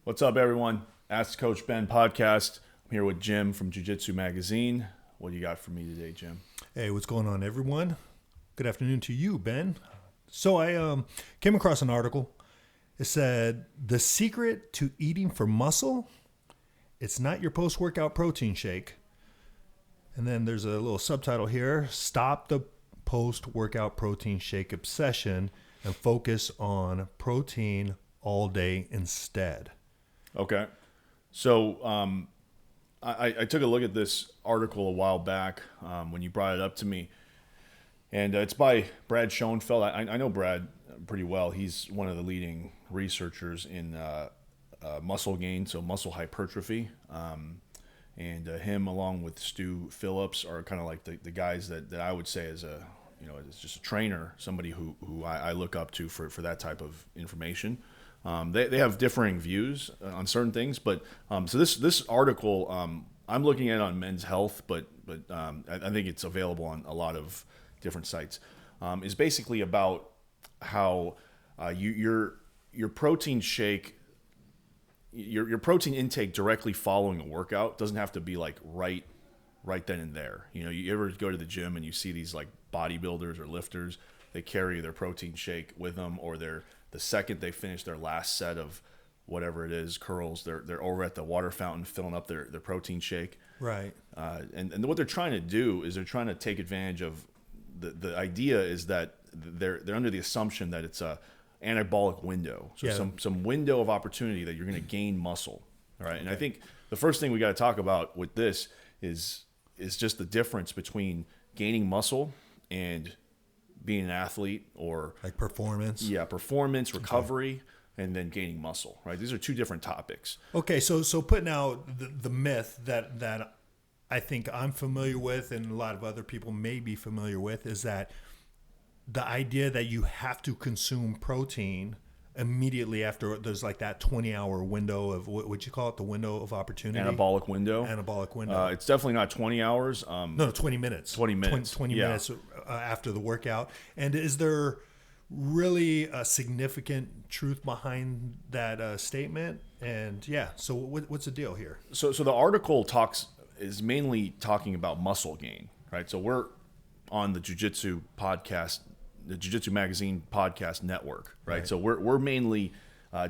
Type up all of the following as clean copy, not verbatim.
What's up, everyone? Ask Coach Ben podcast. I'm here with Jim from Jiu-Jitsu magazine. What do you got for me today, Jim? Hey, what's going on, everyone? Good afternoon to you, Ben. So I came across an article. It said, the secret to eating for muscle, it's not your post-workout protein shake. And then there's a little subtitle here, stop the post-workout protein shake obsession and focus on protein all day instead. Okay. So I took a look at this article a while back when you brought it up to me. And it's by Brad Schoenfeld. I know Brad pretty well. He's one of the leading researchers in muscle gain, so muscle hypertrophy. And him, along with Stu Phillips, are kind of like the guys that I would say is as just a trainer, somebody who I look up to for that type of information. They have differing views on certain things, but so this article I'm looking at on Men's Health, but I think it's available on a lot of different sites. Is basically about how your protein shake, your protein intake directly following a workout doesn't have to be like right then and there. You know, you ever go to the gym and you see these like bodybuilders or lifters, they carry their protein shake with them, or the second they finish their last set of whatever it is, curls, they're over at the water fountain filling up their protein shake. Right. And what they're trying to do is they're trying to take advantage of the idea is that they're under the assumption that it's a anabolic window. So some window of opportunity that you're going to gain muscle. All right. And I think the first thing we got to talk about with this is just the difference between gaining muscle and being an athlete, or like performance. Yeah, performance, recovery, and then gaining muscle, right? These are two different topics. Okay, so putting out the myth that I think I'm familiar with and a lot of other people may be familiar with is that the idea that you have to consume protein immediately after there's like that 20-hour window of what you call it, the window of opportunity. Anabolic window. It's definitely not 20 hours. No, 20 minutes. 20 minutes. 20 minutes after the workout. And is there really a significant truth behind that statement? And so what's the deal here? So the article is mainly talking about muscle gain, right? So we're on the Jiu-Jitsu podcast, the Jiu-Jitsu magazine podcast network, right? So we're mainly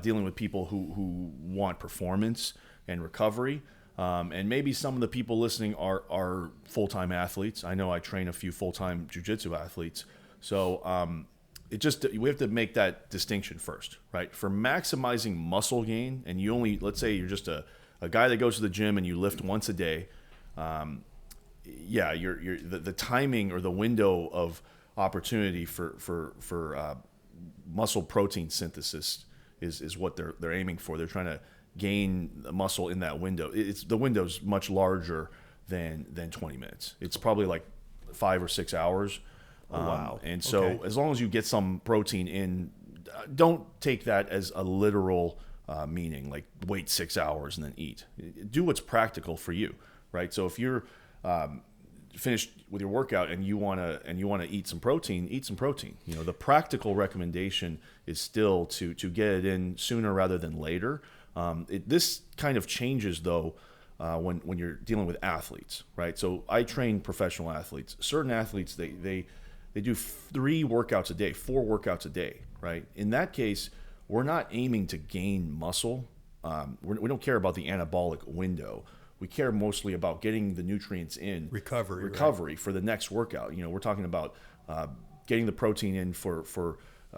dealing with people who want performance and recovery. And maybe some of the people listening are full-time athletes. I know I train a few full-time Jiu-Jitsu athletes. So we have to make that distinction first, right? For maximizing muscle gain, and let's say you're just a guy that goes to the gym and you lift once a day. The timing or the window of opportunity for muscle protein synthesis is what they're aiming for. They're trying to gain the muscle in that window. The window's much larger than 20 minutes. It's probably like 5 or 6 hours. Wow. And so as long as you get some protein in, don't take that as a literal meaning, like wait 6 hours and then eat. Do what's practical for you, right? So if you're finished with your workout and you want to eat some protein, eat some protein. You know, the practical recommendation is still to get it in sooner rather than later. This kind of changes though when you're dealing with athletes, right? So I train professional athletes. Certain athletes they do 3 workouts a day, 4 workouts a day, right? In that case, we're not aiming to gain muscle. We don't care about the anabolic window. We care mostly about getting the nutrients in. Recovery for the next workout. You know, we're talking about getting the protein in for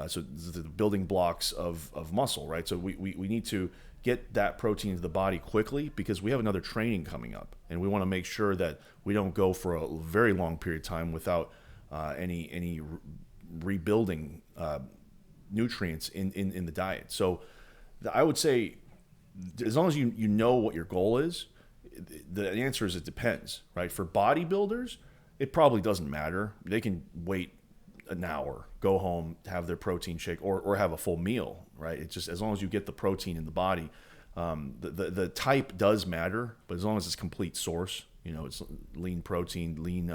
so the building blocks of muscle, right? So we need to get that protein into the body quickly because we have another training coming up, and we want to make sure that we don't go for a very long period of time without any rebuilding nutrients in the diet. So I would say, as long as you know what your goal is, the answer is it depends, right? For bodybuilders, it probably doesn't matter. They can wait an hour, go home, have their protein shake, or have a full meal, right? It's just as long as you get the protein in the body. The type does matter, but as long as it's complete source, you know, it's lean protein, lean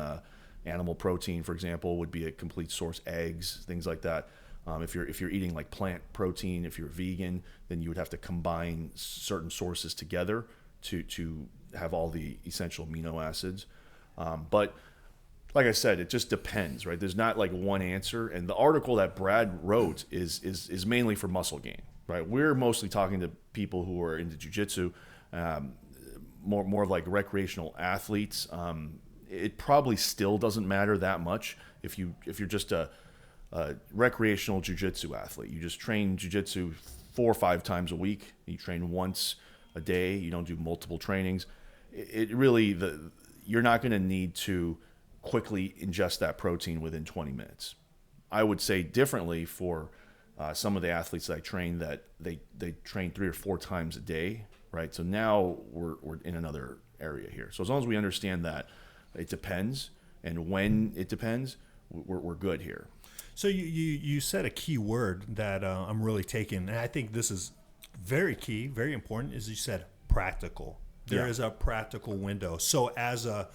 animal protein, for example, would be a complete source. Eggs, things like that. If you're eating like plant protein, if you're vegan, then you would have to combine certain sources together to have all the essential amino acids. But like I said, it just depends, right? There's not like one answer. And the article that Brad wrote is mainly for muscle gain, right? We're mostly talking to people who are into jiu-jitsu, more of like recreational athletes. It probably still doesn't matter that much if you're just a recreational jiu-jitsu athlete. You just train jiu-jitsu 4 or 5 times a week. You train once a day. You don't do multiple trainings. It really you're not going to need to quickly ingest that protein within 20 minutes. I would say differently for some of the athletes that I train, that they train 3 or 4 times a day, right? So now we're in another area here. So as long as we understand that it depends, and when it depends, we're good here. So you said a key word that I'm really taking, and I think this is very key, very important, is you said practical. There is a practical window. So as a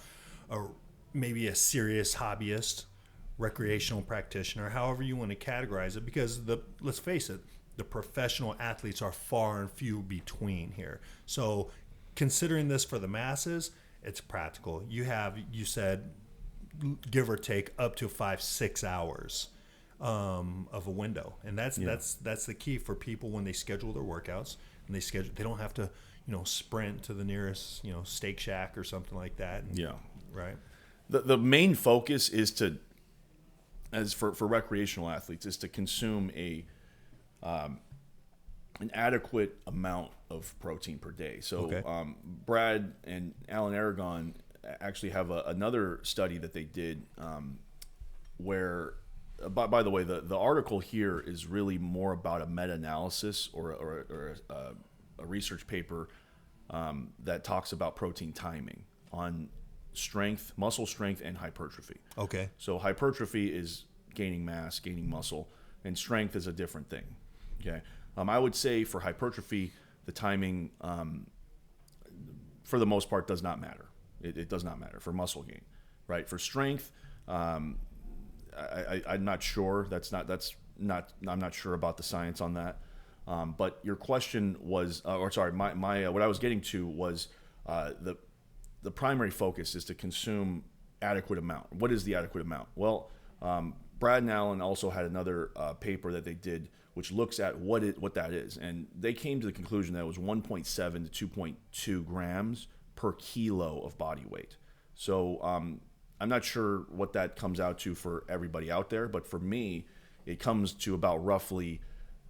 maybe a serious hobbyist, recreational practitioner, however you want to categorize it, because let's face it, the professional athletes are far and few between here. So considering this for the masses, it's practical. You said, give or take up to 5-6 hours of a window, and that's the key for people when they schedule their workouts. And they don't have to sprint to the nearest steak shack or something like that. Right. The main focus is for recreational athletes, is to consume an adequate amount of protein per day. So Brad and Alan Aragon actually have another study that they did where, by the way, the article here is really more about a meta-analysis or a research paper that talks about protein timing on strength, muscle strength, and hypertrophy. Okay. So hypertrophy is gaining mass, gaining muscle, and strength is a different thing. Okay. I would say for hypertrophy, the timing, for the most part, does not matter. It does not matter for muscle gain, right? For strength, I'm not sure. I'm not sure about the science on that. But your question was, my what I was getting to was the primary focus is to consume adequate amount. What is the adequate amount? Well, Brad and Allen also had another paper that they did, which looks at what that is, and they came to the conclusion that it was 1.7 to 2.2 grams per kilo of body weight. So I'm not sure what that comes out to for everybody out there, but for me, it comes to about roughly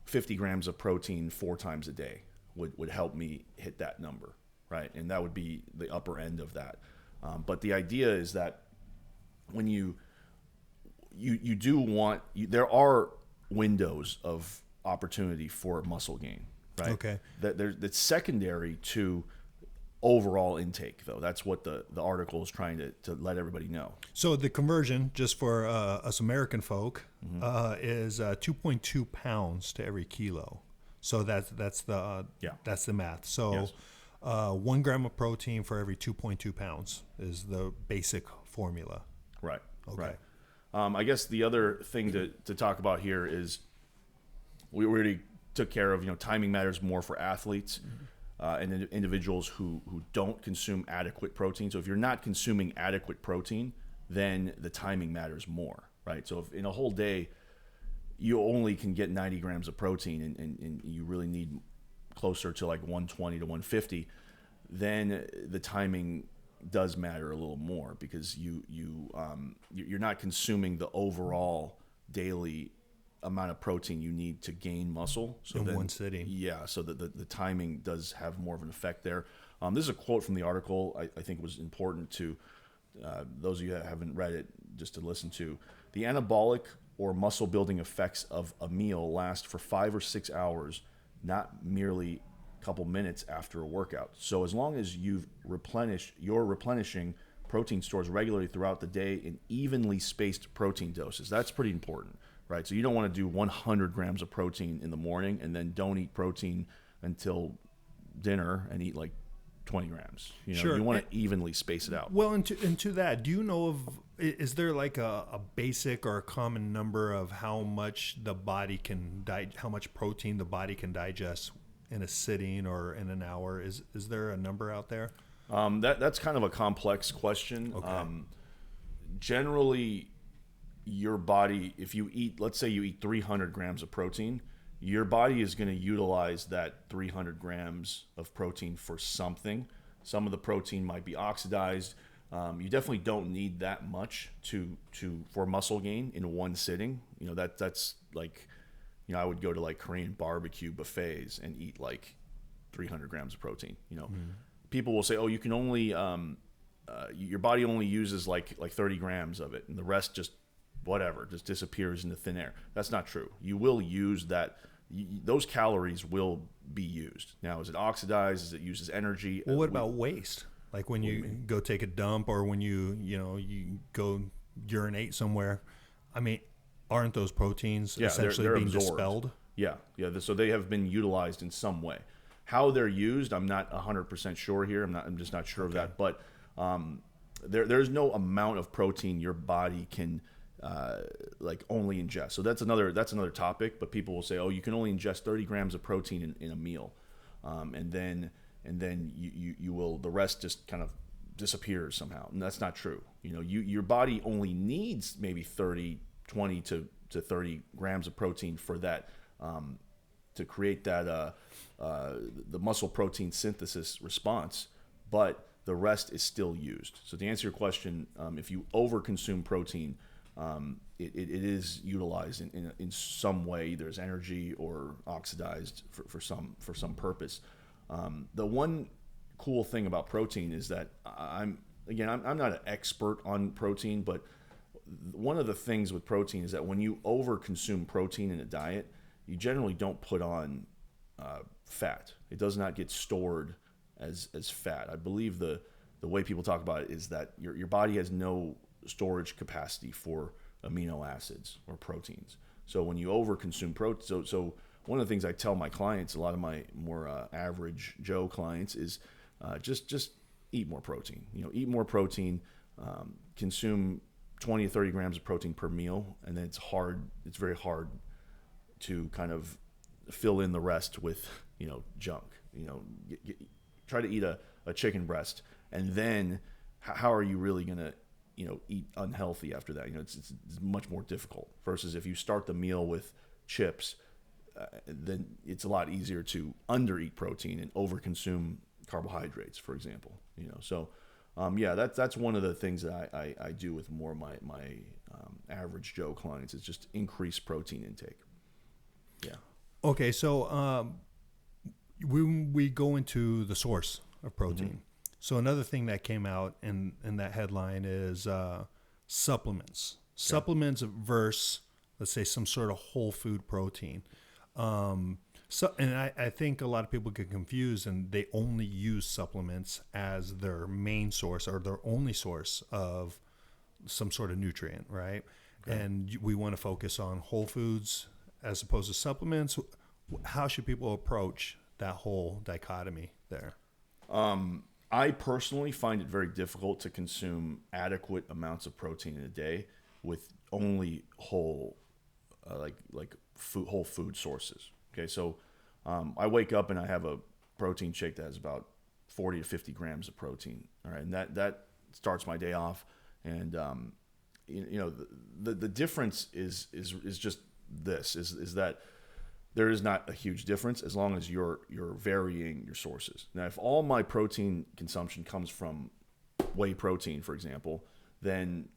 50 grams of protein 4 times a day would help me hit that number, right? And that would be the upper end of that. But the idea is that when you do want, there are windows of opportunity for muscle gain, right? Okay. That's secondary to overall intake, though. That's what the article is trying to let everybody know. So the conversion, just for us American folk, is 2.2 pounds to every kilo. So that's the math. So 1 gram of protein for every 2.2 pounds is the basic formula. Right. Okay. Right. I guess the other thing to talk about here is we already took care of, timing matters more for athletes. And individuals who don't consume adequate protein. So if you're not consuming adequate protein, then the timing matters more, right? So if in a whole day, you only can get 90 grams of protein and you really need closer to like 120 to 150, then the timing does matter a little more, because you're not consuming the overall daily amount of protein you need to gain muscle. So in one sitting. Yeah, so the timing does have more of an effect there. This is a quote from the article I think was important to those of you that haven't read it, just to listen to. The anabolic or muscle building effects of a meal last for 5 or 6 hours, not merely a couple minutes after a workout. So as long as you're replenishing protein stores regularly throughout the day in evenly spaced protein doses, that's pretty important. Right, so you don't want to do 100 grams of protein in the morning and then don't eat protein until dinner and eat like 20 grams. Sure. You want to evenly space it out. Well, into that, do you know of, is there like a basic or a common number of how much the body can how much protein the body can digest in a sitting or in an hour? Is there a number out there? That's kind of a complex question. Okay. Generally, your body, if you eat, let's say you eat 300 grams of protein, your body is going to utilize that 300 grams of protein for something. Some of the protein might be oxidized. You definitely don't need that much for muscle gain in one sitting. That's like, I would go to like Korean barbecue buffets and eat like 300 grams of protein. People will say, oh, you can only your body only uses like 30 grams of it, and the rest just disappears into thin air. That's not true. You will use that. Those calories will be used. Now, is it oxidized? Is it used as energy? Well, what about waste? Like when you go take a dump, or when you go urinate somewhere. I mean, aren't those proteins essentially they're being absorbed. Dispelled? Yeah. So they have been utilized in some way. How they're used, I'm not 100% sure here. I'm just not sure of that. But there's no amount of protein your body can like only ingest. So that's another topic. But people will say, oh, you can only ingest 30 grams of protein in a meal, and then you will, the rest just kind of disappears somehow. And that's not true. Your body only needs maybe 20 to 30 grams of protein for that, to create that the muscle protein synthesis response, but the rest is still used. So to answer your question, if you overconsume protein, it is utilized in some way, either as energy or oxidized for some purpose. The one cool thing about protein is that I'm not an expert on protein, but one of the things with protein is that when you overconsume protein in a diet, you generally don't put on fat. It does not get stored as fat. I believe the way people talk about it is that your body has no storage capacity for amino acids or proteins. So when you overconsume protein, so one of the things I tell my clients, a lot of my more average Joe clients, is just eat more protein. Eat more protein, consume 20 to 30 grams of protein per meal, and then it's very hard to kind of fill in the rest with junk. Try to eat a chicken breast, and then how are you really gonna eat unhealthy after that? It's much more difficult. Versus if you start the meal with chips, then it's a lot easier to undereat protein and overconsume carbohydrates, for example. So that's one of the things that I do with more of my average Joe clients, is just increase protein intake. Yeah. Okay, so when we go into the source of protein, Mm-hmm. so another thing that came out in that headline is supplements. Okay. Supplements versus, let's say, some sort of whole food protein. And I think a lot of people get confused, and they only use supplements as their main source or their only source of some sort of nutrient, right? Okay. And we want to focus on whole foods as opposed to supplements. How should people approach that whole dichotomy there? I personally find it very difficult to consume adequate amounts of protein in a day with only whole whole food sources. Okay, so I wake up and I have a protein shake that has about 40 to 50 grams of protein. All right, and that starts my day off. And the difference is just this is that there is not a huge difference as long as you're varying your sources. Now, if all my protein consumption comes from whey protein, for example, then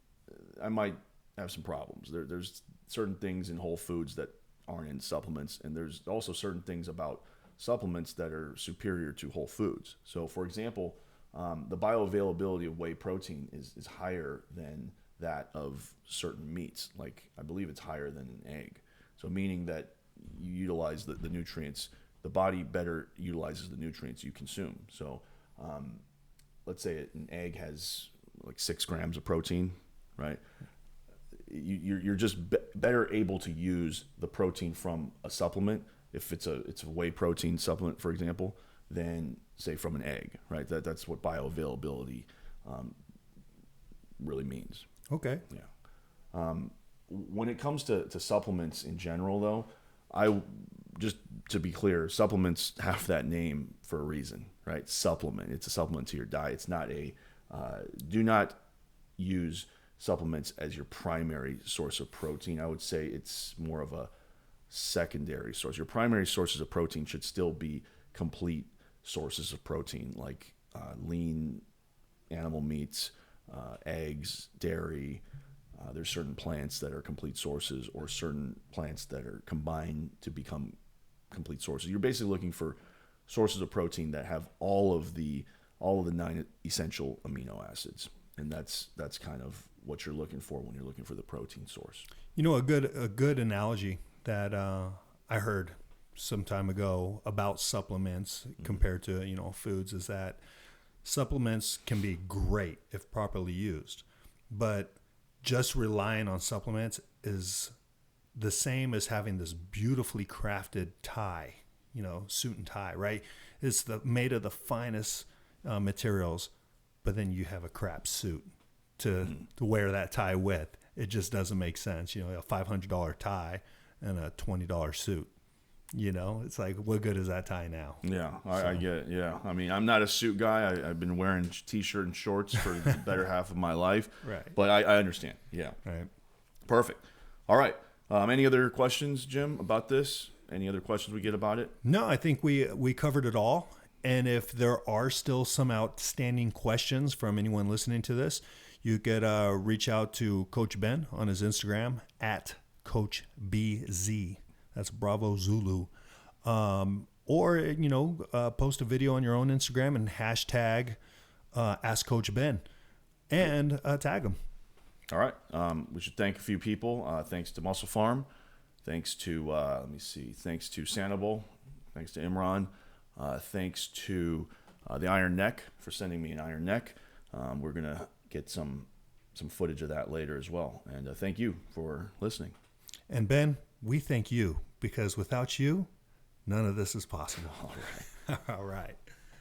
I might have some problems. There's certain things in whole foods that aren't in supplements, and there's also certain things about supplements that are superior to whole foods. So, for example, the bioavailability of whey protein is higher than that of certain meats. Like, I believe it's higher than an egg. So meaning that you utilize the nutrients, the body better utilizes the nutrients you consume. So let's say an egg has like 6 grams of protein, right? You're just better able to use the protein from a supplement. If it's a whey protein supplement, for example, than, say, from an egg, right? That's what bioavailability really means. Okay. Yeah. When it comes to supplements in general, though, just to be clear, supplements have that name for a reason, right? Supplement. It's a supplement to your diet. It's not do not use supplements as your primary source of protein. I would say it's more of a secondary source. Your primary sources of protein should still be complete sources of protein, like lean animal meats, eggs, dairy. There's certain plants that are complete sources, or certain plants that are combined to become complete sources. You're basically looking for sources of protein that have all of the 9 essential amino acids, and that's kind of what you're looking for when you're looking for the protein source. You know, a good analogy that I heard some time ago about supplements compared to, foods, is that supplements can be great if properly used, but just relying on supplements is the same as having this beautifully crafted tie, suit and tie, right? It's made of the finest materials, but then you have a crap suit to wear that tie with. It just doesn't make sense. A $500 tie and a $20 suit. It's like, what good is that tie now? Yeah, I get it. Yeah. I mean, I'm not a suit guy. I've been wearing t-shirt and shorts for the better half of my life. Right. But I understand. Yeah. Right. Perfect. All right. Any other questions, Jim, about this? Any other questions we get about it? No, I think we covered it all. And if there are still some outstanding questions from anyone listening to this, you could reach out to Coach Ben on his Instagram at Coach BZ. That's Bravo Zulu. Or, post a video on your own Instagram and hashtag Ask Coach Ben and tag him. All right. We should thank a few people. Thanks to Muscle Farm. Thanks to, thanks to Sanibel. Thanks to Imran. Thanks to the Iron Neck for sending me an Iron Neck. We're going to get some footage of that later as well. And thank you for listening. And Ben, we thank you, because without you, none of this is possible. All right. All right.